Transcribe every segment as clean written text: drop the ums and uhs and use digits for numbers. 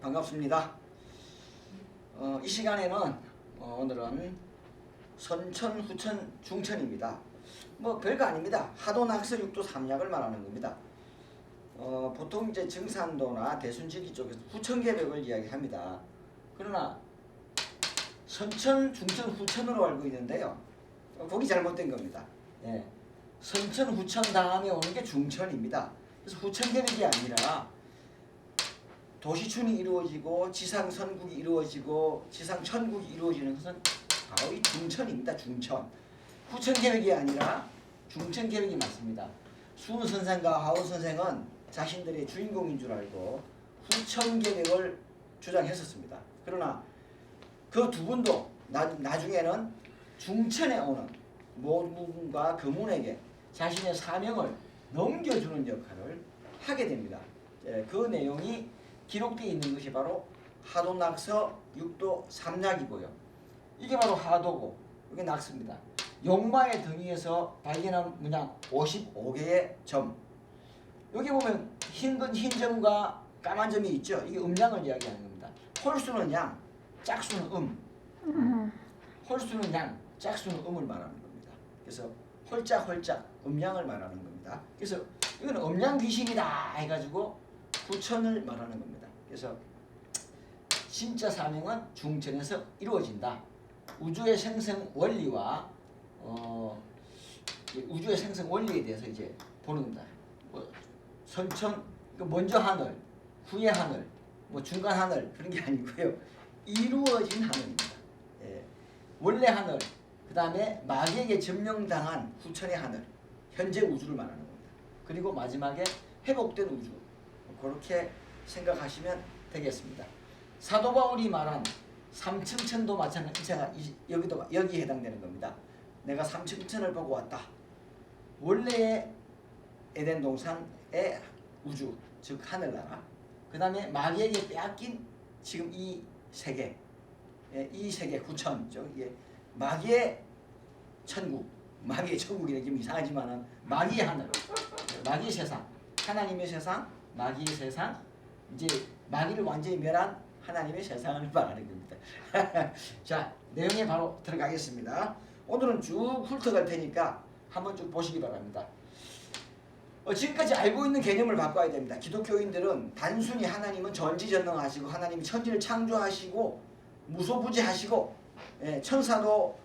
반갑습니다. 이 시간에는 오늘은 선천, 후천, 중천입니다. 뭐 별거 아닙니다. 하도, 낙서, 육도, 삼약을 말하는 겁니다. 보통 이제 증산도나 대순지기 쪽에서 후천계백을 이야기합니다. 그러나 선천, 중천, 후천으로 알고 있는데요. 보기 잘못된 겁니다. 예. 선천, 후천 다음에 오는 게 중천입니다. 그래서 후천계백이 아니라 도시춘이 이루어지고 지상선국이 이루어지고 지상천국이 이루어지는 것은 바로 이 중천입니다. 중천. 후천계획이 아니라 중천계획이 맞습니다. 수훈 선생과 하우 선생은 자신들의 주인공인 줄 알고 후천계획을 주장했었습니다. 그러나 그 두 분도 나중에는 중천에 오는 모문과 금문에게 자신의 사명을 넘겨주는 역할을 하게 됩니다. 그 내용이 기록되어 있는 것이 바로 하도, 낙서, 육도, 삼약이고요. 이게 바로 하도고 이게 낙서입니다. 용마의 등위에서 발견한 문양 55개의 점. 여기 보면 흰 점과 까만 점이 있죠. 이게 음양을 이야기하는 겁니다. 홀수는 양, 짝수는 홀수는 양, 짝수는 음을 말하는 겁니다. 그래서 홀짝 음양을 말하는 겁니다. 그래서 이거는 음양 귀신이다 해가지고 후천을 말하는 겁니다. 그래서 진짜 사명은 중천에서 이루어진다. 우주의 생성 원리와 우주의 생성 원리에 대해서 이제 보는 겁니다. 선천, 먼저 하늘, 후에 하늘, 중간 하늘 그런 게 아니고요. 이루어진 하늘입니다. 예. 원래 하늘, 그 다음에 마귀에게 점령당한 후천의 하늘, 현재 우주를 말하는 겁니다. 그리고 마지막에 회복된 우주. 그렇게 생각하시면 되겠습니다. 사도 바울이 말한 삼층천도 마찬가지. 여기에 해당되는 겁니다. 내가 삼층천을 보고 왔다. 원래의 에덴 동산의 우주, 즉 하늘나라. 그 다음에 마귀에게 빼앗긴 지금 이 세계, 후천죠. 이게 마귀의 천국, 마귀의 천국이라 좀 이상하지만은 마귀의 하늘, 마귀의 세상, 하나님의 세상, 마귀의 세상, 이제 마귀를 완전히 멸한 하나님의 세상을 말하는 겁니다. 자, 내용에 바로 들어가겠습니다. 오늘은 쭉 훑어갈 테니까 한번 쭉 보시기 바랍니다. 지금까지 알고 있는 개념을 바꿔야 됩니다. 기독교인들은 단순히 하나님은 전지전능하시고 하나님이 천지를 창조하시고 무소부지하시고 천사도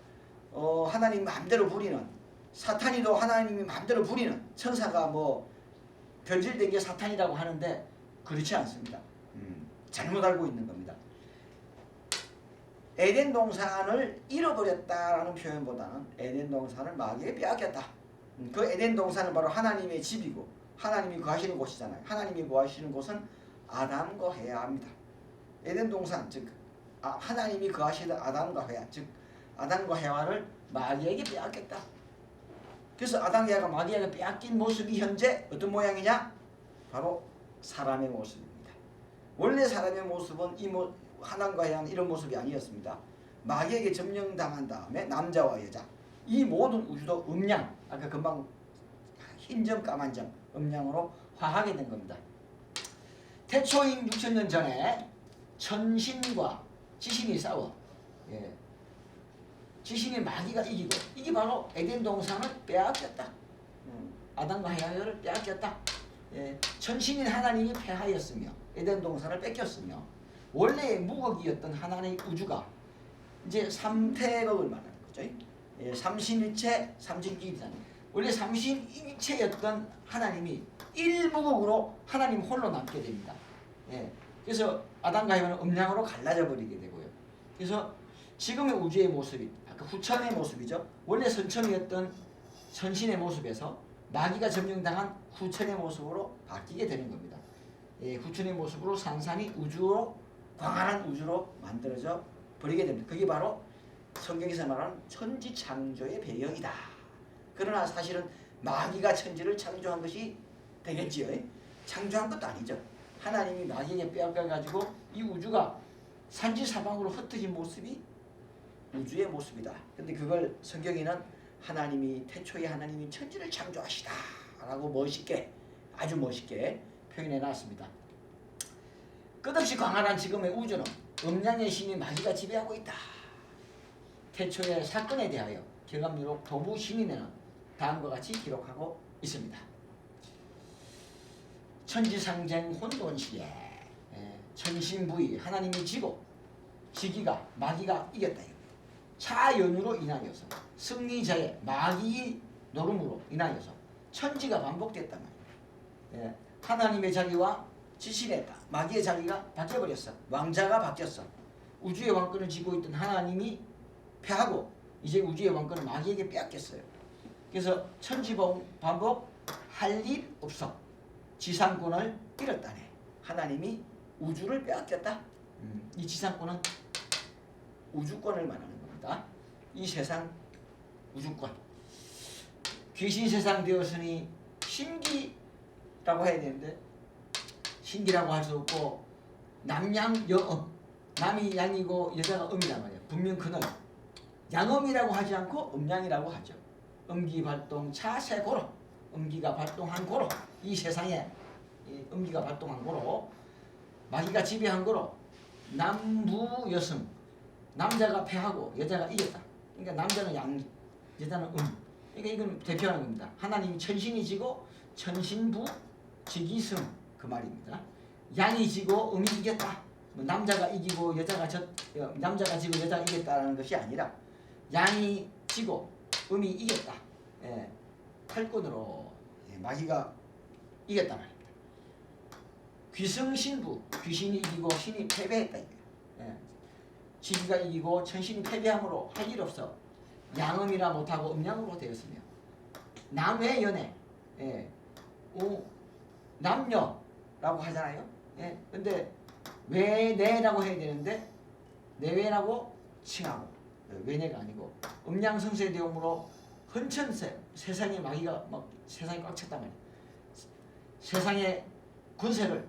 하나님 마음대로 부리는, 사탄이도 하나님이 마음대로 부리는, 천사가 변질된 게 사탄이라고 하는데 그렇지 않습니다. 잘못 알고 있는 겁니다. 에덴 동산을 잃어버렸다라는 표현보다는 에덴 동산을 마귀에게 빼앗겼다. 그 에덴 동산은 바로 하나님의 집이고 하나님이 거하시는 곳이잖아요. 하나님이 거하시는 곳은 아담과 해야입니다. 에덴 동산, 즉 하나님이 거하시던 아담과 해야, 즉 아담과 해와를 마귀에게 빼앗겼다. 그래서 아담과 해와가 마귀에게 빼앗긴 모습이 현재 어떤 모양이냐? 바로 사람의 모습입니다. 원래 사람의 모습은 하나님과 해와는 이런 모습이 아니었습니다. 마귀에게 점령당한 다음에 남자와 여자, 이 모든 우주도 음양, 아까 금방 흰점 까만점 음양으로 화하게 된 겁니다. 태초인 6천년 전에 천신과 지신이 싸워 지신이 마귀가 이기고, 이게 바로 에덴 동산을 빼앗겼다. 아담과 해와를 빼앗겼다. 천신인 하나님이 패하였으며 에덴 동산을 뺏겼으며 원래의 무극이었던 하나님의 우주가 이제 삼태극을 말하는 거죠. 삼신일체, 삼신기이다. 원래 삼신일체였던 하나님이 일무극으로 하나님 홀로 남게 됩니다. 그래서 아담과 해와는 음양으로 갈라져 버리게 되고요. 그래서 지금의 우주의 모습이 아까 후천의 모습이죠. 원래 선천이었던 천신의 모습에서 마귀가 점령당한 후천의 모습으로 바뀌게 되는 겁니다. 후천의 모습으로 산산이 우주로, 광활한 우주로 만들어져 버리게 됩니다. 그게 바로 성경에서 말하는 천지창조의 배경이다. 그러나 사실은 마귀가 천지를 창조한 것이 되겠지요. 창조한 것도 아니죠. 하나님이 마귀에게 빼앗겨가지고 이 우주가 산지사방으로 흩어진 모습이 우주의 모습이다. 근데 그걸 성경에는 하나님이 태초에 하나님이 천지를 창조하시다 라고 멋있게, 아주 멋있게 표현해 놨습니다. 끝없이 광활한 지금의 우주는 음양의 신이 마귀가 지배하고 있다. 태초의 사건에 대하여 경합리록 도부 신인회는 다음과 같이 기록하고 있습니다. 천지상쟁 혼돈시에 천신부의 하나님이 지고 지기가 마귀가 이겼다. 차연유로 인하여서 승리자의 마귀의 노름으로 인하여서 천지가 반복됐단 말이에요. 하나님의 자리와 지신했다. 마귀의 자리가 바뀌어버렸어. 왕자가 바뀌었어. 우주의 왕권을 쥐고 있던 하나님이 패하고 이제 우주의 왕권을 마귀에게 빼앗겼어요. 그래서 천지반복 할 일 없어. 지상권을 잃었다네. 하나님이 우주를 빼앗겼다. 이 지상권은 우주권을 말하는 겁니다. 이 세상 우주권. 귀신 세상 되었으니 신기라고 해야 되는데 신기라고 할 수 없고 남양 여음. 남이 양이고 여자가 음이란 말이에요. 분명 그는 양음이라고 하지 않고 음양이라고 하죠. 음기 발동 차세 고로. 음기가 발동한 고로. 이 세상에 음기가 발동한 고로 마귀가 지배한 거로 남부 여승 남자가 패하고 여자가 이겼다. 그러니까 남자는 양, 여자는 그러니까 이건 대표하는 겁니다. 하나님이 천신이 지고 천신부 지기승 그 말입니다. 양이 지고 음이 이겼다. 남자가 이기고 남자가 지고 여자가 이겼다는 것이 아니라 양이 지고 음이 이겼다. 팔권으로 마귀가 이겼단 말입니다. 귀승신부 귀신이 이기고 신이 패배했다. 지기가 이기고 천신이 패배함으로 할 일 없어 양음이라 못하고 음양으로 되었으며 남의 연애 남녀라고 하잖아요. 근데 외내라고 해야 되는데 내외라고 칭하고 외내가 아니고 음양성세 되음으로 헌천세 세상에 마귀가 막 세상이 꽉 찼단 말이에요. 세상의 군세를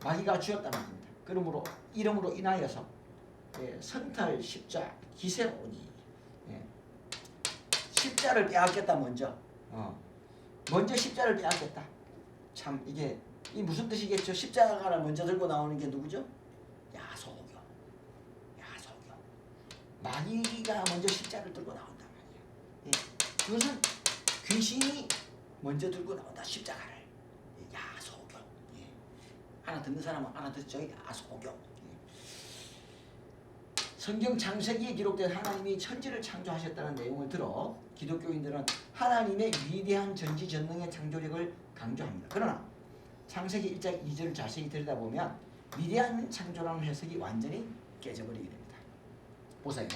마귀가 쥐었단 말입니다. 그러므로 이름으로 인하여서 선탈 십자 기세오니 십자를 빼앗겼다. 먼저 십자를 빼앗겼다. 참 이게 이 무슨 뜻이겠죠? 십자가를 먼저 들고 나오는 게 누구죠? 야소교. 마귀가 먼저 십자를 들고 나온단 말이에요. 그것은 귀신이 먼저 들고 나온다. 십자가를. 야소교. 하나 듣는 사람은 하나 듣죠. 야소교. 성경 창세기에 기록된 하나님이 천지를 창조하셨다는 내용을 들어 기독교인들은 하나님의 위대한 전지전능의 창조력을 강조합니다. 그러나 창세기 1장 2절을 자세히 들여다보면 위대한 창조라는 해석이 완전히 깨져버리게 됩니다. 보세요.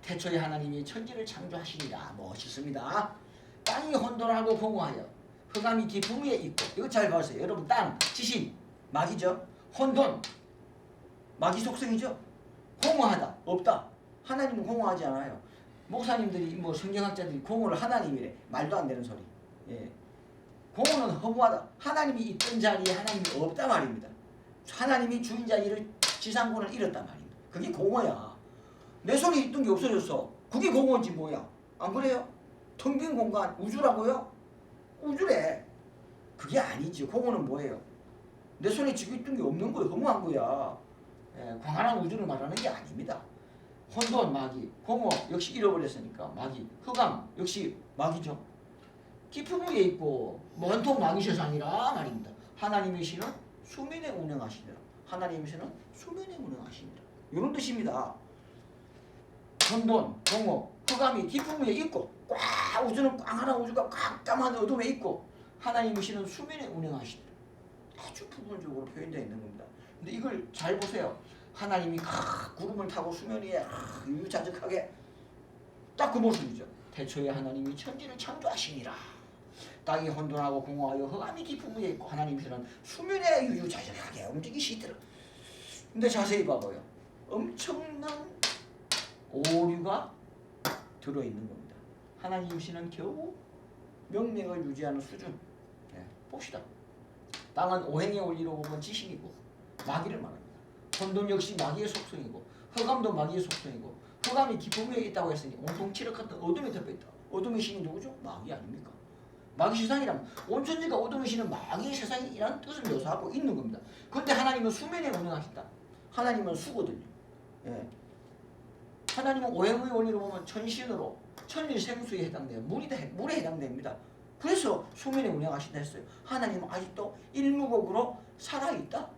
태초에 하나님이 천지를 창조하시니라. 멋있습니다. 땅이 혼돈하고 공허하여 흑암이 깊음 위에 있고. 이거 잘 봐주세요. 여러분 땅, 지신, 마귀죠. 혼돈, 마귀 속성이죠. 공허하다, 없다. 하나님은 공허하지 않아요. 목사님들이 성경학자들이 공허를 하나님이래. 말도 안 되는 소리. 공허는 허무하다. 하나님이 있던 자리에 하나님이 없다 말입니다. 하나님이 주인 자리를 지상권을 잃었단 말입니다. 그게 공허야. 내 손에 있던 게 없어졌어. 그게 공허지 뭐야. 안 그래요? 텅 빈 공간 우주라고요? 우주래. 그게 아니지. 공허는 뭐예요? 내 손에 쥐고 있던 게 없는 거예요. 허무한 거야. 광활한 우주를 말하는 게 아닙니다. 혼돈 마귀, 공허 역시 잃어버렸으니까 마귀, 흑암 역시 마귀죠. 깊은 위에 있고 온통 마귀 세상이라 말입니다. 하나님의 신은 수면에 운행하시니라. 하나님의 신은 수면에 운행하시니라. 이런 뜻입니다. 혼돈, 공허, 흑암이 깊은 위에 있고 우주는 광활한 우주가 깜깜한 어둠에 있고 하나님의 신은 수면에 운행하시니라. 아주 부분적으로 표현되어 있는 겁니다. 근데 이걸 잘 보세요. 하나님이 구름을 타고 수면 위에 유유자적하게 딱 그 모습이죠. 태초에 하나님이 천지를 창조하시니라. 땅이 혼돈하고 공허하여 흑암이 깊은 위에 있고 하나님께서는 수면에 유유자적하게 움직이시더라. 근데 자세히 봐봐요. 엄청난 오류가 들어있는 겁니다. 하나님께서는 겨우 명맥을 유지하는 수준. 봅시다. 땅은 오행의 원리로 보면 지식이고 마귀를 말합니다. 혼돈 역시 마귀의 속성이고 흑암도 마귀의 속성이고 흑암이 깊은 위에 있다고 했으니 온통 칠흑 같은 어둠에 덮여있다. 어둠의 신이 누구죠? 마귀 아닙니까? 마귀 세상이라면 온천지가 얻어내시는 마귀의 세상이라는 뜻을 묘사하고 있는 겁니다. 그런데 하나님은 수면에 운영하신다. 하나님은 수거든요. 예. 하나님은 오행의 원리로 보면 천신으로 천일생수에 해당돼요. 물에 해당됩니다. 그래서 수면에 운영하신다 했어요. 하나님은 아직도 일무곡으로 살아있다.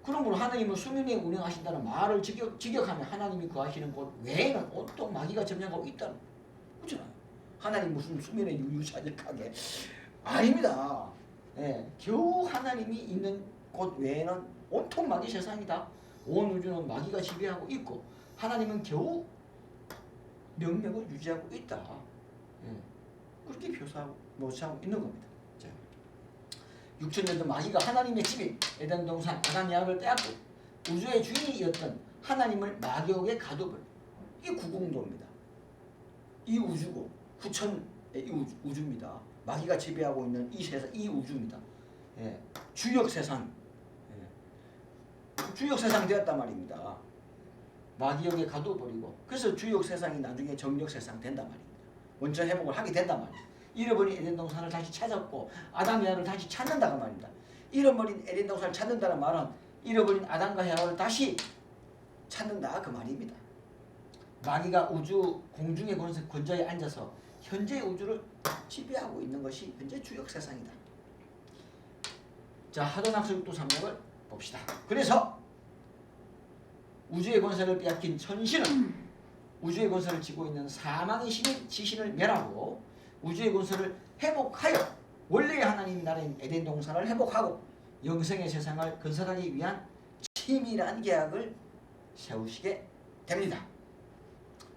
그러므로 하나님은 수면에 운영하신다는 말을 직역하면 하나님이 거하시는 곳 외에는 온통 마귀가 점령하고 있다는 그렇잖아요. 하나님 무슨 수면에 유유자적하게 아닙니다. 예, 겨우 하나님이 있는 곳 외에는 온통 마귀 세상이다. 온 우주는 마귀가 지배하고 있고 하나님은 겨우 명맥을 유지하고 있다. 예, 그렇게 묘사하고 있는 겁니다. 자, 6천년 전 마귀가 하나님의 집인 에덴 동산 아담 야합을 빼앗고 우주의 주인이었던 하나님을 마귀에게 가둬버려. 이게 구공도입니다. 이 우주고 후천의 우주입니다. 마귀가 지배하고 있는 이 세상, 이 우주입니다. 예, 주역 세상, 주역 세상이 되었단 말입니다. 마귀에게 가둬버리고 그래서 주역 세상이 나중에 정력 세상 된단 말입니다. 원천 회복을 하게 된단 말입니다. 잃어버린 에덴 동산을 다시 찾았고 아담과 야를 다시 찾는다고 말입니다. 잃어버린 에덴 동산을 찾는다는 말은 잃어버린 아담과 야를 다시 찾는다 그 말입니다. 마귀가 우주 공중의 권좌에 앉아서 현재의 우주를 지배하고 있는 것이 현재 주역 세상이다. 자, 하도낙서 6도 3맥을 봅시다. 그래서 우주의 권세를 빼앗긴 천신은 우주의 권세를 쥐고 있는 사망의 신인 지신을 멸하고 우주의 권세를 회복하여 원래의 하나님 나라인 에덴 동산을 회복하고 영생의 세상을 건설하기 위한 치밀한 계약을 세우시게 됩니다.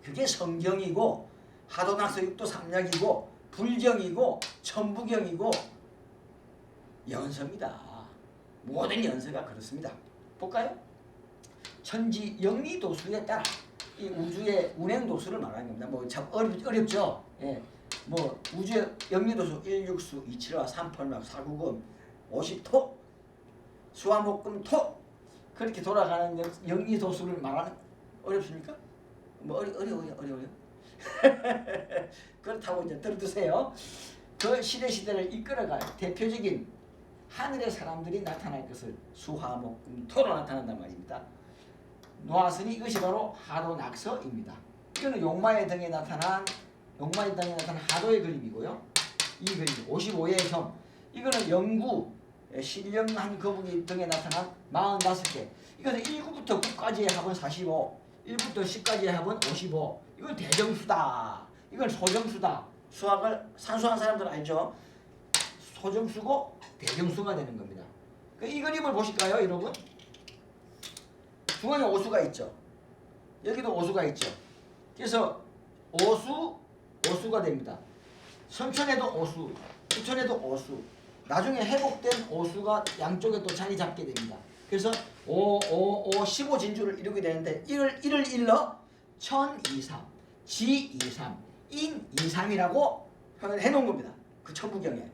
그게 성경이고 하도낙서 6도 3약이고 불경이고 천부경이고 연서입니다. 모든 연서가 그렇습니다. 볼까요? 천지 영리도수에 따라 이 우주의 운행도수를 말하는 겁니다. 뭐 참 어렵죠. 예. 뭐 우주의 영리도수 1육수 2칠화 3펄막 4구금 50토 수화목금토 그렇게 돌아가는 영리도수를 말하는 어렵습니까? 뭐 어려워요. 그렇다고 이제 들어두세요. 그 시대를 이끌어갈 대표적인 하늘의 사람들이 나타날 것을 수화목금토로 나타난단 말입니다. 놓았으니 이것이 바로 하도낙서입니다. 이거는 용마의 등에 나타난 하도의 그림이고요. 이 그림 55의 섬 이거는 영구 신령한 거북이 등에 나타난 45개 이거는 1구부터 9까지의 합은 45 1부터 10까지의 합은 55 이건 대정수다. 이건 소정수다. 수학을 산수한 사람들 알죠? 소정수고 대정수가 되는 겁니다. 이 그림을 보실까요 여러분? 중앙에 오수가 있죠. 여기도 오수가 있죠. 그래서 오수가 됩니다. 선천에도 오수, 후천에도 오수. 나중에 회복된 오수가 양쪽에 또 자리 잡게 됩니다. 그래서 15진주를 이루게 되는데 1을 일러 천2삼, 지2삼, 인2삼이라고 표현해 놓은 겁니다. 그 천부경에.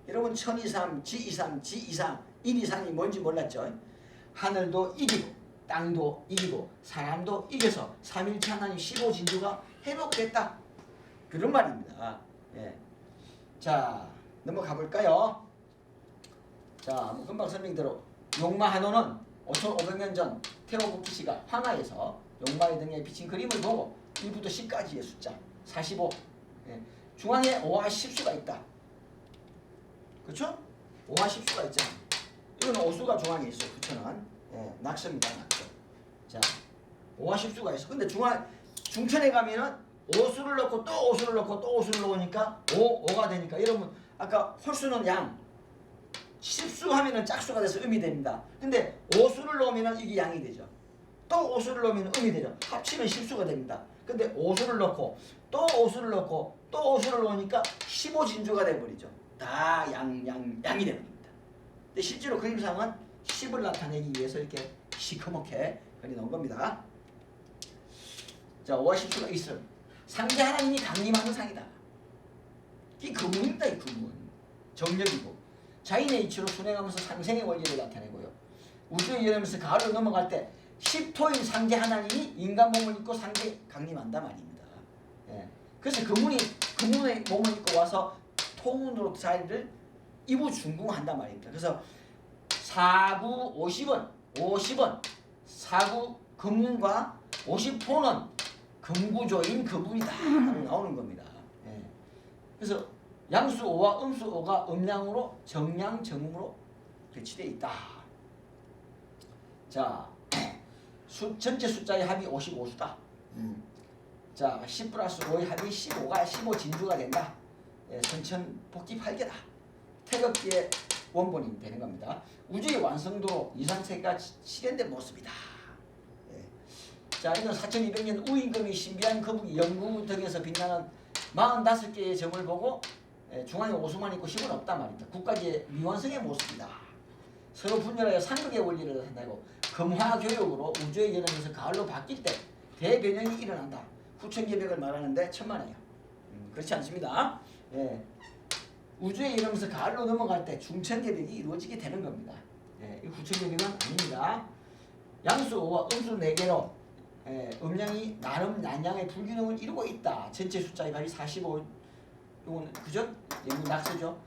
여러분 천2삼, 지2삼, 지2삼, 인2삼이 뭔지 몰랐죠? 하늘도 이기고 땅도 이기고 사람도 이겨서 삼일체 하나님 15진주가 회복됐다. 그런 말입니다. 예. 자 넘어가 볼까요? 자 금방 설명대로 용마하도는 5500년 전 태오부키시가 황하에서 용마의 등에 비친 그림을 보고 1부터 10까지의 숫자 45 예. 중앙에 5와 10수가 있다. 그렇죠? 5와 10수가 있잖아. 이건 오수가 중앙에 있어. 부처는 예, 낙서입니다. 낙서. 자 5와 10수가 있어. 근데 중천에 가면은 오수를 넣고 또 오수를 넣고 또 오수를 넣으니까 5가 되니까 여러분 아까 홀수는 양 10수 하면은 짝수가 돼서 음이 됩니다. 근데 오수를 넣으면 이게 양이 되죠. 또 오수를 넣으면 음이 되죠. 합치면 10수가 됩니다. 근데 오수를 넣고 또 오수를 넣고 또 오수를 넣으니까 15진주가 돼버리죠. 다 양이 돼버립니다. 근데 실제로 그림상은 10을 나타내기 위해서 이렇게 시커멓게 그려놓은 겁니다. 자 5와 10수가 있음. 상대 하나님이 강림하는 상이다. 이 금문입니다. 이 금문. 정력이고 자인의 이치로 순행하면서 상생의 원리를 나타내고요. 우주에 이르면서 가을로 넘어갈 때 10토인 상대 하나님이 인간 몸을 입고 상대 강림한다 말입니다. 예. 그래서 금문이 금운의 몸을 입고 와서 통운으로 자리를 이부중궁한단 말입니다. 그래서 4구 50원 4구 금운과 50호는 금구조인 금운이다 나오는 겁니다. 예. 그래서 양수 5와 음수 5가 음양으로 정양 정음으로 배치되어 있다. 자, 전체 숫자의 합이 55수다. 자, 10 플러스 5의 합이 15가 15진주가 된다. 예, 선천 복귀 8개다. 태극기의 원본이 되는 겁니다. 우주의 완성도로 이산세계가 실현된 모습이다. 예. 자, 이건 4200년 우임금이 신비한 거북이 영구 등에서 빛나는 45개의 점을 보고 중앙에 오수만 있고 힘은 없단 말입니다. 국가지의 미완성의 모습이다. 서로 분열하여 상극의 원리를 나타내고 금화교육으로 우주의 여름에서 가을로 바뀔 때 대변형이 일어난다. 후천개벽을 말하는데 천만에요. 그렇지 않습니다. 예. 우주에 이러면서 가을로 넘어갈 때 중천개벽이 이루어지게 되는 겁니다. 예. 이 후천개벽은 아닙니다. 양수 5와 음수 4개로 음양이 나름 난양의 불균형을 이루고 있다. 전체 숫자의 값이 45. 이건 그죠? 이건 낙서죠.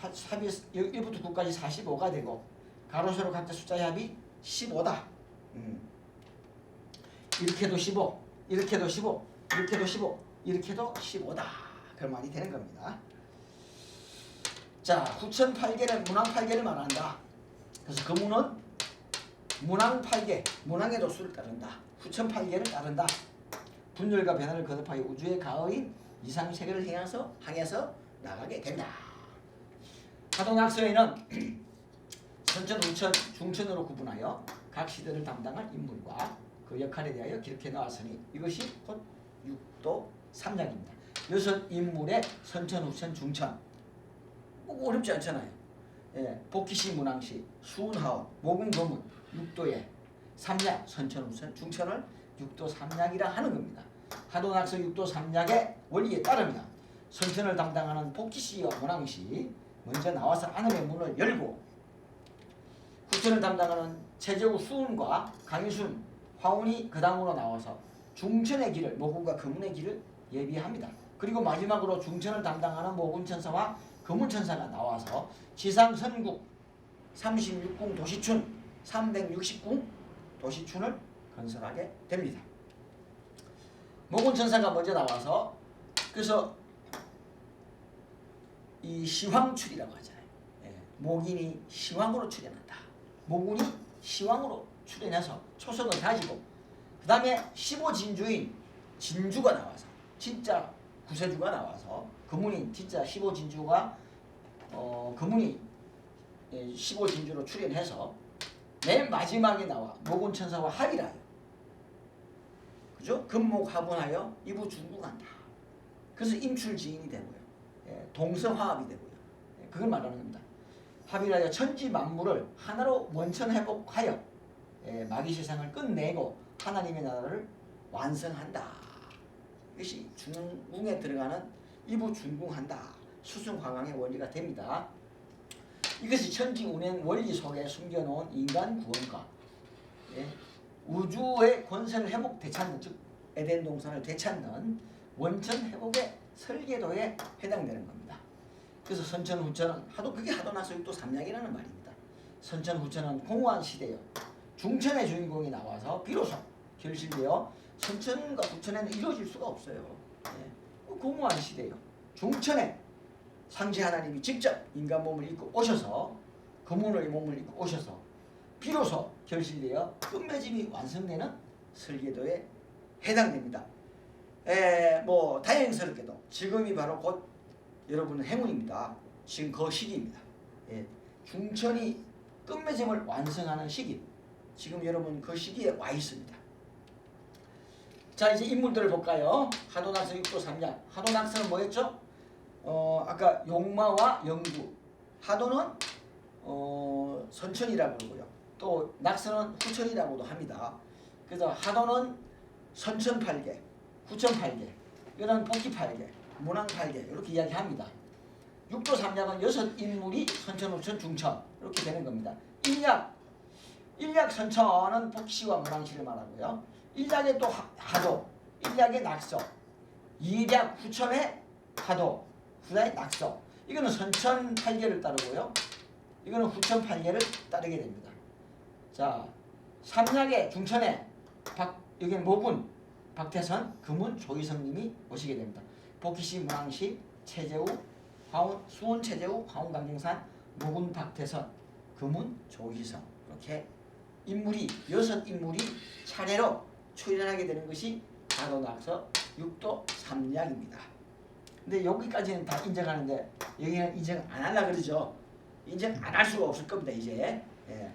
합이 1부터 9까지 45가 되고 가로 세로 각자 숫자의 합이 15다. 이렇게도 15, 이렇게도 15, 이렇게도 15, 이렇게도 15다. 그런 말이 되는 겁니다. 자, 후천 8개는 문왕 8개를 말한다. 그래서 금운은 문왕 8개, 문왕의 도수를 따른다. 후천 8개를 따른다. 분열과 변화를 거듭하여 우주의 가을인 이상세계를 향해서 나가게 된다. 하동학서에는 선천, 후천, 중천으로 구분하여 각 시대를 담당할 인물과 그 역할에 대하여 기록해 나왔으니 이것이 곧 육도 삼략입니다. 여섯 인물의 선천, 후천, 중천 꼭 어렵지 않잖아요. 예, 복희시, 문왕시, 수운하원, 모군거문, 육도의 삼략, 선천, 후천, 중천을 육도 삼략이라 하는 겁니다. 하동학서 육도 삼략의 원리에 따르면 선천을 담당하는 복희시와 문왕시 먼저 나와서 안음의 문을 열고 후천을 담당하는 최재우 수운과 강희순, 화운이 그 다음으로 나와서 중천의 길을, 모군과 금운의 길을 예비합니다. 그리고 마지막으로 중천을 담당하는 모군천사와 금운천사가 나와서 지상선국 36궁 도시춘 360궁 도시춘을 건설하게 됩니다. 모군천사가 먼저 나와서 그래서 이 시황출이라고 하잖아요. 예, 목인이 시황으로 출현한다. 모군이 시황으로 출현해서 초석을 다지고 그 다음에 15진주인 진주가 나와서 진짜 구세주가 나와서 금운인 진짜 15진주가 금운이 15진주로 출현해서 맨 마지막에 나와 모군천사와 합이라요. 그죠? 금목화분하여 이부중궁한다. 그래서 임출지인이 되고요. 동서화합이 되고요. 그걸 말하는 겁니다. 합이라여 천지 만물을 하나로 원천회복하여 마귀 세상을 끝내고 하나님의 나라를 완성한다. 이것이 중궁에 들어가는 이부중궁한다. 수승황왕의 원리가 됩니다. 이것이 천지운행 원리 속에 숨겨놓은 인간 구원과 우주의 권세를 회복 되찾는, 즉 에덴 동산을 되찾는 원천 회복의 설계도에 해당되는 겁니다. 그래서 선천 후천은 그게 하도나서 육도 삼략이라는 말입니다. 선천 후천은 공허한 시대요. 중천의 주인공이 나와서 비로소 결실되어 선천과 후천에는 이루어질 수가 없어요. 공허한 시대요. 중천에 상제 하나님이 직접 인간 몸을 입고 오셔서 금운의 몸을 입고 오셔서 비로소 결실되어 끝맺음이 완성되는 설계도에 해당됩니다. 뭐 다행스럽게도 지금이 바로 곧 여러분은 행운입니다. 지금 그 시기입니다. 중천이 끝맺음을 완성하는 시기. 지금 여러분 그 시기에 와 있습니다. 자, 이제 인물들을 볼까요? 하도낙서 육도 삼략. 하도낙서는 뭐였죠? 아까 용마와 영구. 하도는 선천이라고 그러고요. 또 낙서는 후천이라고도 합니다. 그래서 하도는 선천 8개, 후천 8개, 이런 복귀 8개, 문왕 8개 이렇게 이야기합니다. 육도 삼략은 6인물이 선천, 후천, 중천 이렇게 되는 겁니다. 일략 선천은 복시와 문왕시를 말하고요. 일략에 또 하도, 일략에 낙서, 이략 후천에 하도, 그다음에 낙서. 이거는 선천 8개를 따르고요. 이거는 후천 8개를 따르게 됩니다. 자, 삼약의 중천에 여기는 모군, 박태선, 금운, 조희성님이 오시게 됩니다. 복희씨, 문왕씨, 최재우, 수원, 최재우, 화운, 강경산, 모군, 박태선, 금운, 조희성. 이렇게 인물이 6인물이 차례로 출연하게 되는 것이 하도낙서 6도 3약입니다. 근데 여기까지는 다 인정하는데 여기는 인정 안 하려고 그러죠. 인정 안 할 수가 없을 겁니다. 이제. 예.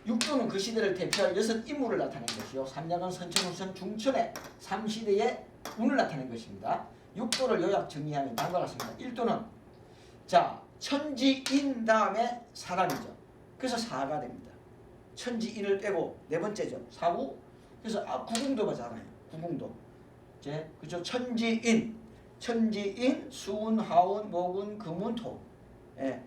6도는 그 시대를 대표할 6인물을 나타낸 것이요. 3약은 선천, 후천, 중천의 3시대의 운을 나타낸 것입니다. 6도를 요약 정리하면 다음과 같습니다. 1도는 자 천지인 다음에 사람이죠. 그래서 사가 됩니다. 천지인을 빼고 네 번째죠. 사구. 그래서 구궁도 맞잖아요. 구궁도. 이제 그죠. 천지인, 수운, 하운, 목운, 금운, 토. 예,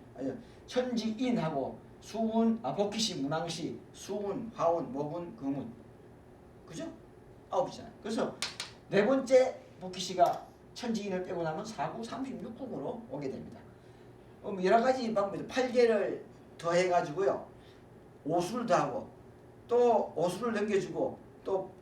천지인하고 수운, 복희씨, 문왕씨, 수운, 화운, 목운, 금운. 그죠? 9이잖아요. 그래서 네 번째 복희씨가 천지인을 빼고 나면 4구, 36국으로 오게 됩니다. 여러 가지 방법이 8개를 더해가지고요. 오수를 더하고 또 오수를 넘겨주고 또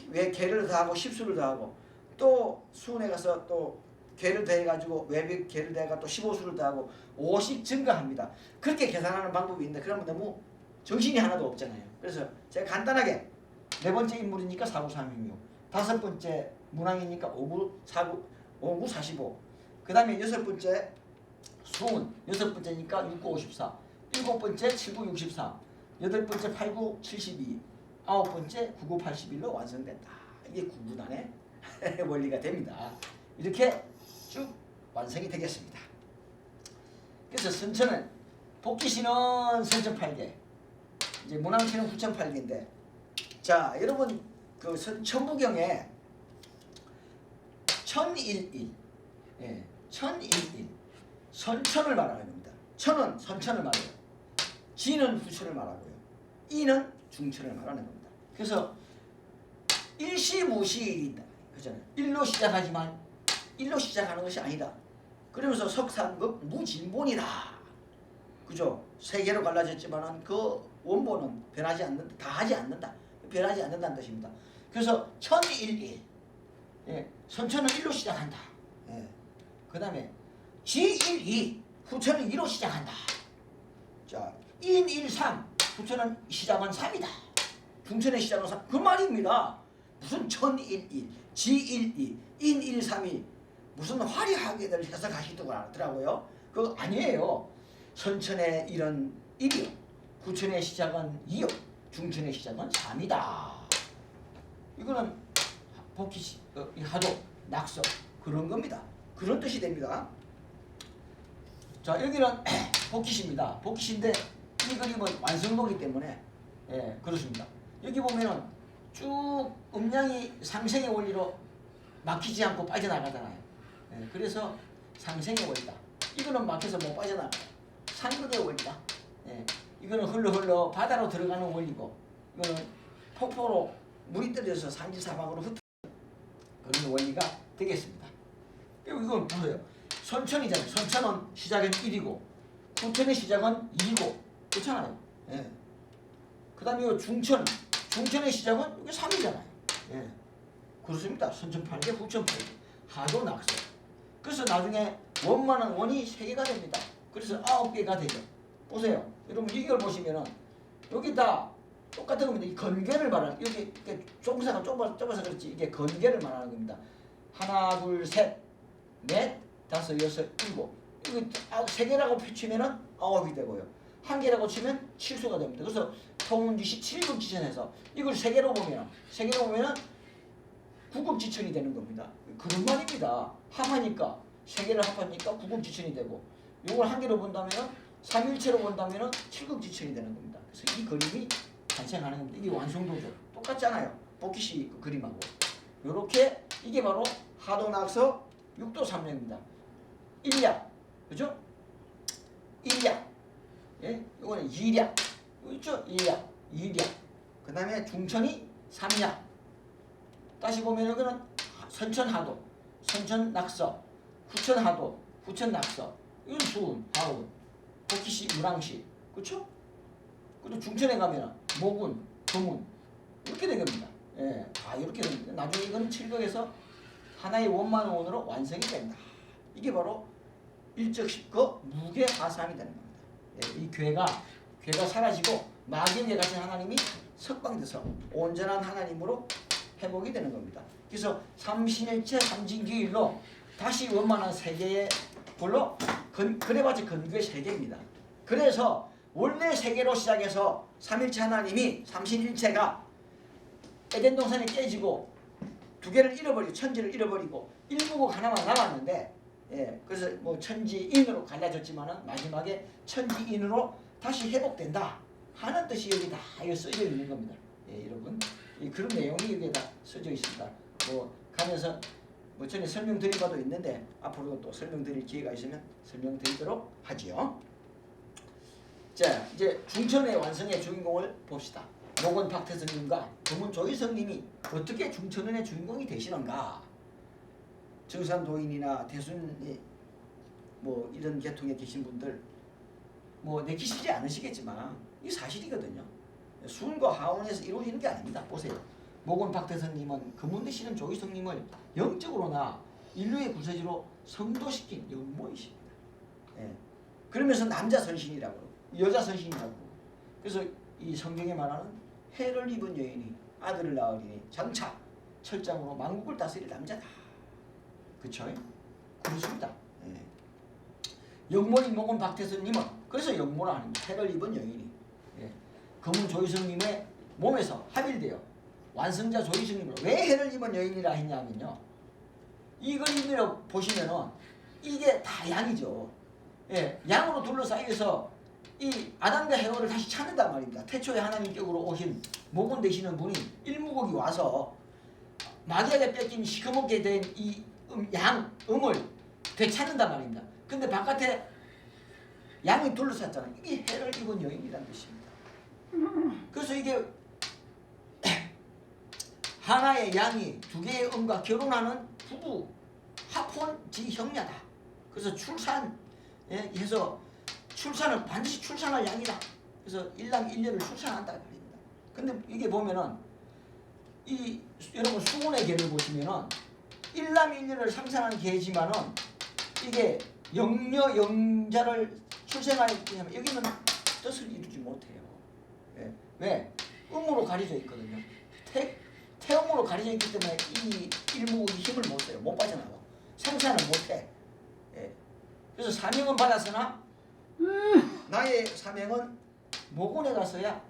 왜 개를 더하고 10수를 더하고 또 수운에 가서 또 개를 더해가지고 외벽 개를 더해가 또 15수를 더하고 50 증가합니다. 그렇게 계산하는 방법이 있는데 그러면 너무 정신이 하나도 없잖아요. 그래서 제가 간단하게 네 번째 인물이니까 4구 36, 다섯 번째 문왕이니까 5구 4구 5구 45, 그 다음에 여섯 번째 수운 여섯 번째니까 6구 54, 일곱 번째 7구 63, 여덟 번째 8구 72, 아홉 번째 9구 81로 완성된다. 이게 구구단의 원리가 됩니다. 이렇게 쭉 완성이 되겠습니다. 그래서 선천은 복희씨는 선천 8개, 이제 문왕씨는 후천 8개인데, 자 여러분 그 천부경에 천일일, 예, 천일일 선천을 말하는 겁니다. 천은 선천을 말해요. 지는 후천을 말하고요. 이는 중천을 말하는 겁니다. 그래서 일시무시일이다. 그잖아요. 일로 시작하지만 일로 시작하는 것이 아니다. 그러면서 석삼급 무진본이다. 그죠? 세 개로 갈라졌지만은 그 원본은 변하지 않는다. 다 하지 않는다. 변하지 않는다는 뜻입니다. 그래서 천일일, 예, 선천은 일로 시작한다. 예. 그 다음에 지일이, 후천은 2로 시작한다. 자, 인일삼, 후천은 시작은 3이다. 중천의 시작은 3. 그 말입니다. 무슨 천일일, 지일이, 인일삼이 무슨 화려하게들 해석하시더라고요. 그거 아니에요. 선천의 일은 1이요. 후천의 시작은 2요. 중천의 시작은 3이다. 이거는 복희, 하도, 낙서 그런 겁니다. 그런 뜻이 됩니다. 자 여기는 복희씨입니다. 복희씨인데 이 그림은 완성도이기 때문에 예, 그렇습니다. 여기 보면은 쭉 음량이 상생의 원리로 막히지 않고 빠져나가잖아요. 예, 그래서 상생의 원리다. 이거는 막혀서 못 빠져나가요. 상극의 원리다. 예, 이거는 흘러 바다로 들어가는 원리고, 이거는 폭포로 물이 떨어져서 산지사방으로 흩어지는 그런 원리가 되겠습니다. 그리고 이건 보세요. 선천이잖아요. 선천은 시작은 1이고 후천의 시작은 2이고 그렇잖아요. 예. 그 다음에 중천의 시작은 이게 3이잖아요. 예. 그렇습니다. 선천 8개, 후천 8개, 하도 낙서. 그래서 나중에 원만한 원이 3개가 됩니다. 그래서 9개가 되죠. 보세요. 여러분 이걸 보시면은 여기 다 똑같은 겁니다. 이 건개를 말하는, 여기 종사가 좁아서 그렇지 이게 건개를 말하는 겁니다. 하나, 둘, 셋, 넷, 다섯, 여섯, 일곱. 이거 3개라고 펼치면은 9이 되고요. 1개라고 치면 7수가 됩니다. 그래서 통운지시 7급지천에서 이걸 3개로 보면 9급지천이 되는 겁니다. 그런 말입니다. 합하니까 3개를 합하니까 9급지천이 되고, 이걸 1개로 본다면은 3일체로 본다면은 7급지천이 되는 겁니다. 그래서 이 그림이 탄생하는 겁니다. 이게 완성도죠. 똑같잖아요. 복희씨 그 그림하고. 요렇게 이게 바로 하도낙서 6도 3략입니다. 1략, 그죠? 1략, 예, 이거는 2략, 이거 있죠? 1략, 2략. 그 다음에 중천이 3략. 다시 보면 여기는 선천하도, 선천낙서, 후천하도, 후천낙서, 이건 수은, 하운, 복희시, 유랑시, 그렇죠? 그리고 중천에 가면 목운, 금운 이렇게 된 겁니다. 예, 다 이렇게 됩니다. 나중에 이거는 칠거에서 하나의 원만 원으로 완성이 된다. 이게 바로 일적십거 무게화삼이 되는 겁니다. 예, 이 괴가 사라지고 마귀에 갇힌 하나님이 석방돼서 온전한 하나님으로 회복이 되는 겁니다. 그래서 삼신일체 삼진기일로 다시 원만한 세계의 볼로 그래봤자 근거의 세계입니다. 그래서 원래 세계로 시작해서 삼일체 하나님이 삼신일체가 에덴 동산에 깨지고 두 개를 잃어버리고 천지를 잃어버리고 일국국 하나만 남았는데 예, 그래서 뭐 천지인으로 갈라졌지만은 마지막에 천지인으로 다시 회복된다 하는 뜻이 여기 다 써져 있는 겁니다. 예, 여러분 그런 내용이 여기에다 써져 있습니다. 뭐 가면서 뭐 전에 설명드린 바도 있는데 앞으로도 또 설명드릴 기회가 있으면 설명드리도록 하지요. 자, 이제 중천의 완성의 주인공을 봅시다. 목원 박태선님과 금운 조희성님이 어떻게 중천의 주인공이 되시는가? 정산도인이나 대순 뭐 이런 계통에 계신 분들 뭐 내키시지 않으시겠지만 이게 사실이거든요. 수은과 하운에서 이루어지는 게 아닙니다. 보세요. 목원 박태선님은 금운 되시는 조희성님을 영적으로나 인류의 구세주로 성도시킨 영모이십니다. 예. 그러면서 남자 선신이라고 여자 선신이라고 그래서 이 성경에 말하는 해를 입은 여인이 아들을 낳으리니 장차 철장으로 만국을 다스릴 남자다. 그쵸? 그렇습니다. 예. 영모인 목원 박태선님은 그래서 영모라 하는 해를 입은 여인이 예. 금운 조희성님의 몸에서 합일되어 완성자 조희성님으로 왜 해를 입은 여인이라 했냐면요. 이 그림을 보시면은 이게 다 양이죠. 예. 양으로 둘러싸여서 이 아담과 헤와를 다시 찾는단 말입니다. 태초에 하나님격으로 오신 목원 되시는 분이 일무국이 와서 마귀에게 뺏긴 시커멓게 된 이 음을 되찾는단 말입니다. 근데 바깥에 양이 둘러쌌잖아요. 이게 해를 입은 여인이라는 뜻입니다. 그래서 이게 하나의 양이 두 개의 음과 결혼하는 부부 합혼지형녀다. 그래서 출산해서 출산을 반드시 출산할 양이다. 그래서 일남일녀를 출산한다 말입니다. 근데 이게 보면은 이 여러분 수군의 계를 보시면은 일남일녀를 상상하는 계지만은 이게 영녀 영자를 출생하려면 여기는 뜻을 이루지 못해요. 왜? 왜? 음으로 가려져 있거든요. 태음으로 가려져 있기 때문에 이 일무국이 힘을 못 써요. 못 빠져나와. 생산을 못해. 예. 그래서 사명은 받았으나 나의 사명은 목원에 가서야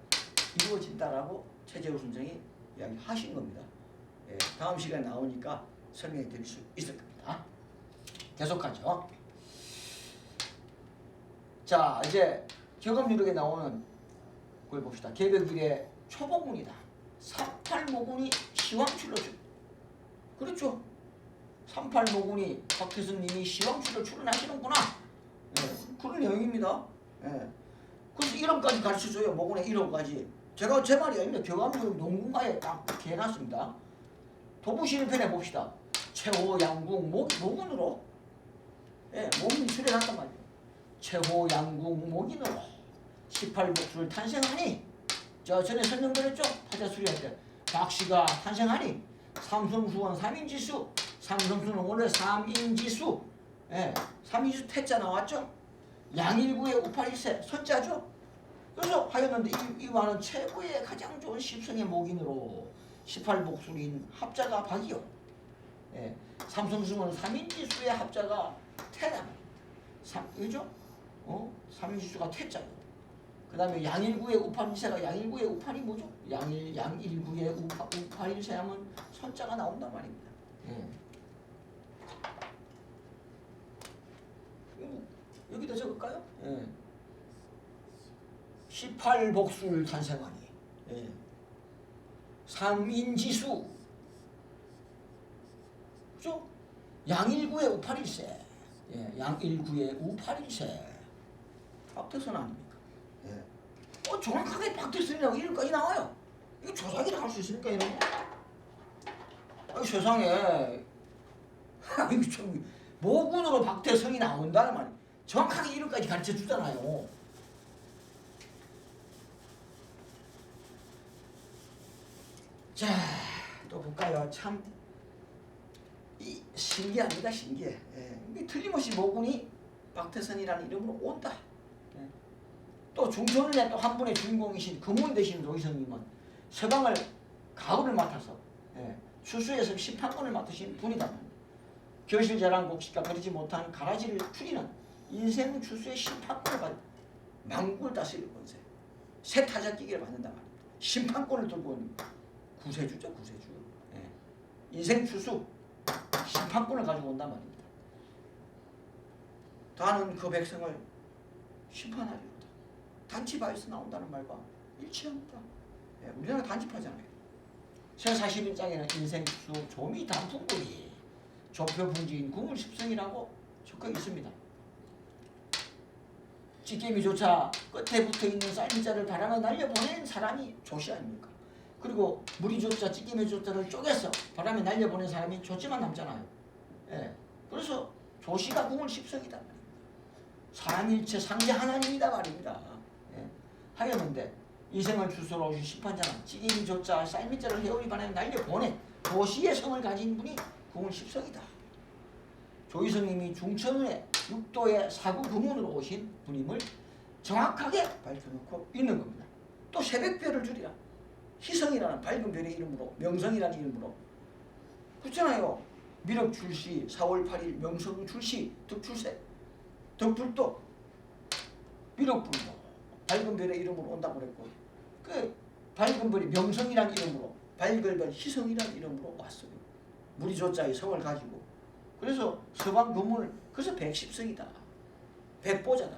이루어진다라고 최재우 선생이 이야기하신 겁니다. 예, 다음 시간에 나오니까 설명해 드릴 수 있을 겁니다. 계속하죠. 자, 이제 격업유력에 나오는 걸 봅시다. 개벽일의 초복문이다. 38모군이 시황출로 그렇죠. 38모군이 박태선님이 시황출로 출연하시는구나. 예, 그런 내용입니다. 예. 그래서 이름까지 가르쳐줘요. 모군의 이름까지. 제가 제 말이 아닙니다. 격암문 농군가에 딱 이렇게 해놨습니다. 도부시는 편에 봅시다. 최호 양궁 모군으로 예, 모군이 출연한단 말이에요. 최호 양궁 모군으로 18복수를 탄생하니 저 전에 설명드렸죠? 파자 수리할 때 박씨가 탄생하니 삼성수원 3인지수 삼성수는 원래 3인지수 예, 3인지수 태자 나왔죠? 양일구의 우팔일세 선자죠? 그래서 하였는데 이 말은 최고의 가장 좋은 십성의 목인으로 18복술인 합자가 박이요. 예, 삼성수는 3인지수의 합자가 태다. 그죠? 3인지수가 태자고. 그 다음에 양일구의 우팔일세가 양일구의 우팔이 뭐죠? 양일구의 우팔일세 하면 선자가 나온단 말입니다. 여기다 적을까요? 18복술 탄생하니 3인지수 그죠? 양일구의 우팔일세 양일구의 우팔일세 박태선 아닙니까? 정확하게 박태선이라고 이름까지 나와요. 이거 조작이라 할 수 있습니까 이런 거? 세상에 이거 참 모군으로 박태성이 나온다는 말이에요. 정확하게 이름까지 가르쳐 주잖아요. 자, 또 볼까요? 참 신기합니다. 신기해. 예. 틀림없이 모군이 박태선이라는 이름으로 온다. 예. 또 중천운에 또 한 분의 주인공이신 금운 되신 조이성님은 서방을 가을을 맡아서 수수에서 심판권을 맡으신 분이다. 결실자랑 곡식과 그리지 못한 가라지를 추리는 인생 추수의 심판권을 받는 망국을 다스릴 권세, 새 타작기기를 받는다 말입니다. 심판권을 들고 있는 구세주죠, 구세주. 인생 추수 심판권을 가지고 온단 말입니다. 다는 그 백성을 심판하리로다. 단지파에서 나온다는 말과 일치합니다. 우리나라 단지파잖아요. 새41장에는 인생 추수 조미 단풍들이 조표분지인 구물십성이라고 적혀 있습니다. 찌개미조차 끝에 붙어있는 쌀미자를 바람에 날려보낸 사람이 조씨 아닙니까? 그리고 무리조차 찌개미조차를 쪼개서 바람에 날려보낸 사람이 조씨만 남잖아요. 그래서 조씨가 구물십성이다. 삼일체 상제 하나님이다 말입니다. 하였는데 인생을 주소로 오신 심판자는 찌개미조차 쌀미자를 해오리 바람에 날려보낸 조씨의 성을 가진 분이 구물십성이다. 조이성님이 중천의 육도의 사구 금운으로 오신 분임을 정확하게 밝혀놓고 있는 겁니다. 또 새벽별을 줄이라. 희성이라는 밝은 별의 이름으로, 명성이라는 이름으로 그렇잖아요. 미륵 출시 4월 8일 명성 출시 득출세 덕불도 미륵불도 밝은 별의 이름으로 온다고 그랬고 그 밝은 별이 명성이라는 이름으로 밝은 별 희성이라는 이름으로 왔어요. 무리조자의 성을 가지고 그래서 서방 금문을 그래서 110성이다. 백보자다.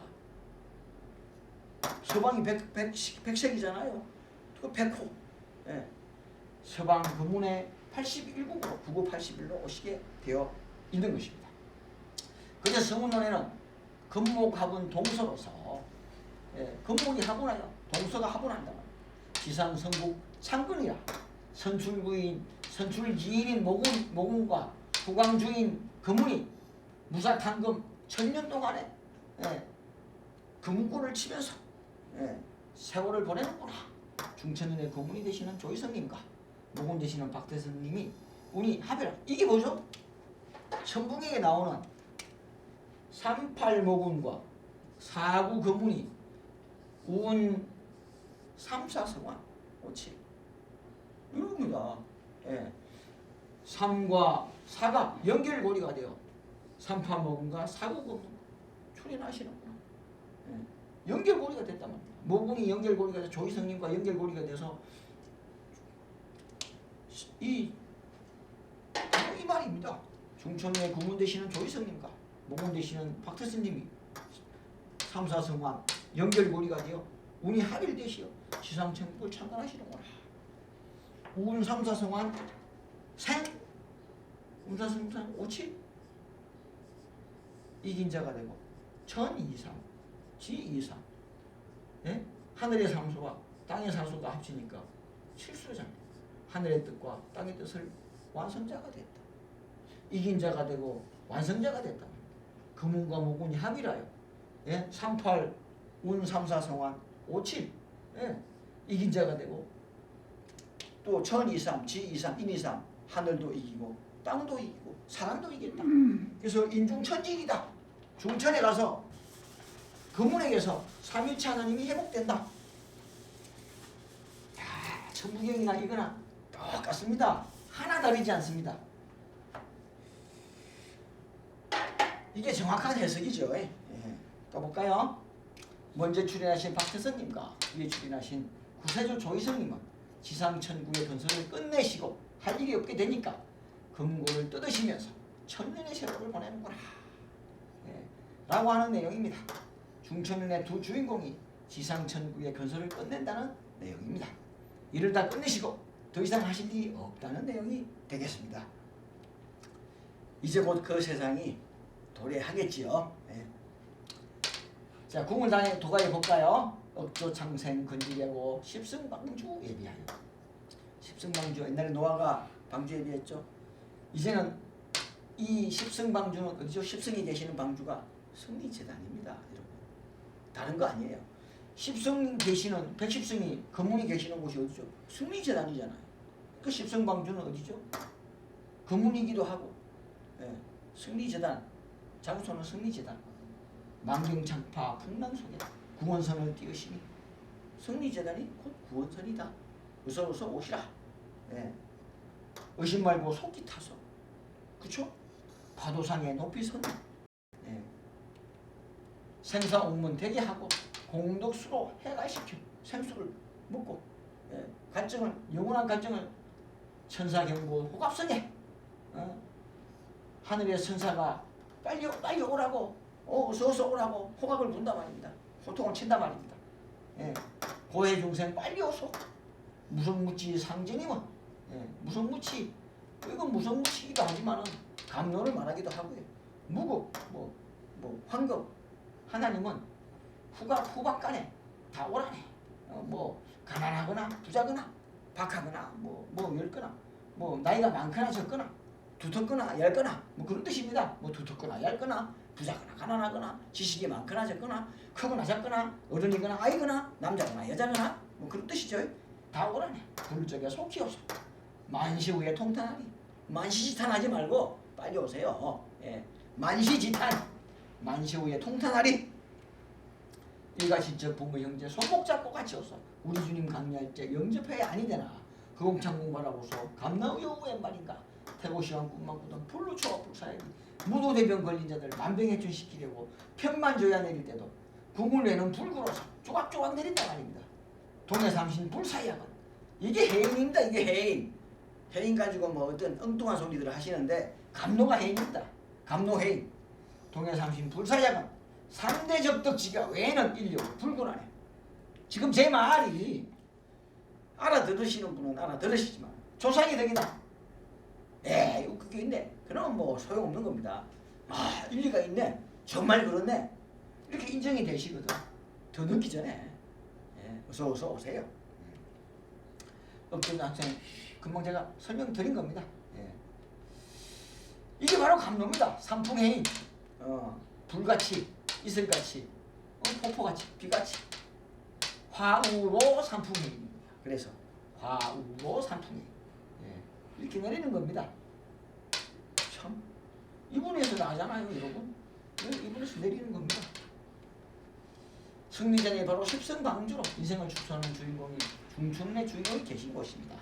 서방이 백색이잖아요. 그 백호. 서방 금문의 81국으로 9981로 오시게 되어 있는 것입니다. 그래서 성운론에는 금목합은 동서로서 금목이 합운하여 동서가 합운한다. 지상성국 창근이라 선출구인 선출지인인 모군과 후광주인 금운이 무사탕금 천년 동안에 금운권을 치면서 세월을 보내는구나. 중천년의 금운이 되시는 조이성님과 모군 되시는 박태선님이 운이 합이라. 이게 뭐죠? 천붕에게 나오는 38모군과 4구 금운이 운 3사성환 57 이겁니다. 3과 4가 연결고리가 되어 38모군과 4구 금운 출현하시는구나. 연결고리가 됐단 말이에요. 모군이 연결고리가 돼서 조이성님과 연결고리가 돼서 이 말입니다. 중천의 구문 되시는 조이성님과 모군 되시는 박태선님이 3사성환 연결고리가 되어 운이 합일되시어 지상천국을 창건하시는구나. 운 3사성환 생 운사성산 57 이긴 자가 되고 천 23 지 23 하늘의 상수와 땅의 상수가 합치니까 칠수잖아요. 하늘의 뜻과 땅의 뜻을 완성자가 됐다. 이긴 자가 되고 완성자가 됐다. 금운과 모군이 합이라요. 38 운 3사성환 57 이긴 자가 되고 또 천 23 지 23 인 23 하늘도 이기고 땅도 이기고 사람도 이겼다. 그래서 인중천지이다. 중천에 가서 금운에게서 삼일체 하나님이 회복된다. 천부경이나 이거나 똑같습니다. 하나 다르지 않습니다. 이게 정확한 해석이죠. 또 볼까요? 먼저 출연하신 박태선님과 뒤에 출연하신 구세주 조이성님은 지상천국의 건설을 끝내시고 할 일이 없게 되니까 금고를 뜯으시면서 천년의 세월을 보내는구나 라고 하는 내용입니다. 중천년의 두 주인공이 지상천국의 건설을 끝낸다는 내용입니다. 이를 다 끝내시고 더 이상 하실 일이 없다는 내용이 되겠습니다. 이제 곧 그 세상이 도래하겠지요. 자, 궁을당해 도가에 볼까요? 억조창생 건지려고 십승방주 예비하여. 십승방주 옛날에 노아가 방주 예비했죠. 이제는 이 십승방주는 어디죠? 십승이 계시는 방주가 승리재단입니다. 여러분. 다른 거 아니에요. 십승 계시는 백십승이 금운이 계시는 곳이 어디죠? 승리재단이잖아요. 그 십승방주는 어디죠? 금운이기도 하고 예. 승리재단 장소는 승리재단 만경창파 풍랑 속에 구원선을 띄우시니 승리재단이 곧 구원선이다. 어서 오시라. 예. 의심 말고 속기 타서 그쵸? 파도상에 높이 선다. 예. 생사옥문 되게 하고 공덕수로 해갈시켜 생수를 먹고 예. 갈증을 영원한 갈증을 천사경고 호갑성에 하늘의 천사가 빨리 오라고 어서 오라고 호각을 분다 말입니다. 호통을 친다 말입니다. 예. 고해 중생 빨리 오소. 무성무치 상제님은 예. 무성무치 이건 무성무치기도 하지만은 감로를 말하기도 하고요. 무급 뭐 황급 하나님은 후박간에 다 오라네. 뭐 가난하거나 부자거나 박하거나 뭐 얇거나 뭐 나이가 많거나 적거나 두텁거나 얇거나 뭐 그런 뜻입니다. 뭐 두텁거나 얇거나 부자거나 가난하거나 지식이 많거나 적거나 크거나 작거나 어른이거나 아이거나 남자거나 여자거나 뭐 그런 뜻이죠. 다 오라네. 불적에 속히 오소. 만시 후에 통탄하니 만시지탄하지 말고 빨리 오세요. 예. 만시지탄 만시 후에 통탄하리. 일가신적 부모 형제 손목 잡고 같이 오소. 우리 주님 강리할 때 영접해야 아니되나 그공창 공부하라고서 감나우여 웬말인가 태고시간 꿈만 꾸던 불로 초와 불사야지 무도대병 걸린 자들 만병해춘 시키려고 편만 줘야 내릴 때도 궁을 내는 불구로서 조각조각 내린다 말입니다. 동해삼신 불사야건 이게 해인입니다. 이게 해인. 해인 가지고 뭐 어떤 엉뚱한 소리들을 하시는데 감노가 해인입니다. 감노해인. 동해삼신 불사야건 3대 적덕지가 외에는 인력을 불구하네. 지금 제 말이 알아들으시는 분은 알아들으시지만 조상이 덕이다. 그게 있네. 그러면 뭐 소용없는 겁니다. 아 일리가 있네. 정말 그렇네. 이렇게 인정이 되시거든. 더 늦기 전에 어서 오세요. 업종 학생 금방 제가 설명드린 겁니다. 이게 바로 감로입니다. 삼풍해인 불같이 이슬같이 폭포같이 비같이 화우로 삼풍해인입니다. 그래서 화우로 삼풍해인 이렇게 내리는 겁니다. 참 이분에서 나잖아요 여러분. 이분에서 내리는 겁니다. 승리전에 바로 십승방주로 인생을 축소하는 주인공이 중천의 주인공이 계신 곳입니다.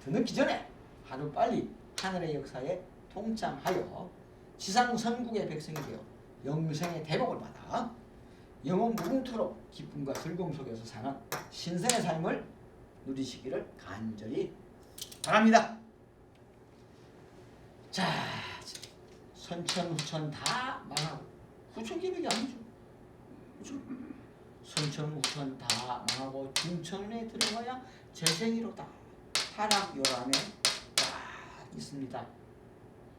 더 늦기 전에 하루빨리 하늘의 역사에 동참하여 지상선국의 백성이 되어 영생의 대복을 받아 영원 무궁토록 기쁨과 즐거움 속에서 사는 신선의 삶을 누리시기를 간절히 바랍니다. 자, 선천 후천 다 망하고 후천 계획이 아니죠. 그렇죠? 선천 후천 다 망하고 중천에 들어가야 재생이로다. 하락 요람에 딱 있습니다.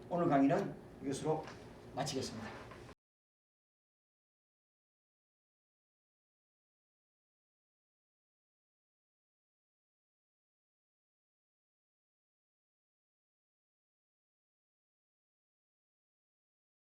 오늘 강의는 이것으로 마치겠습니다.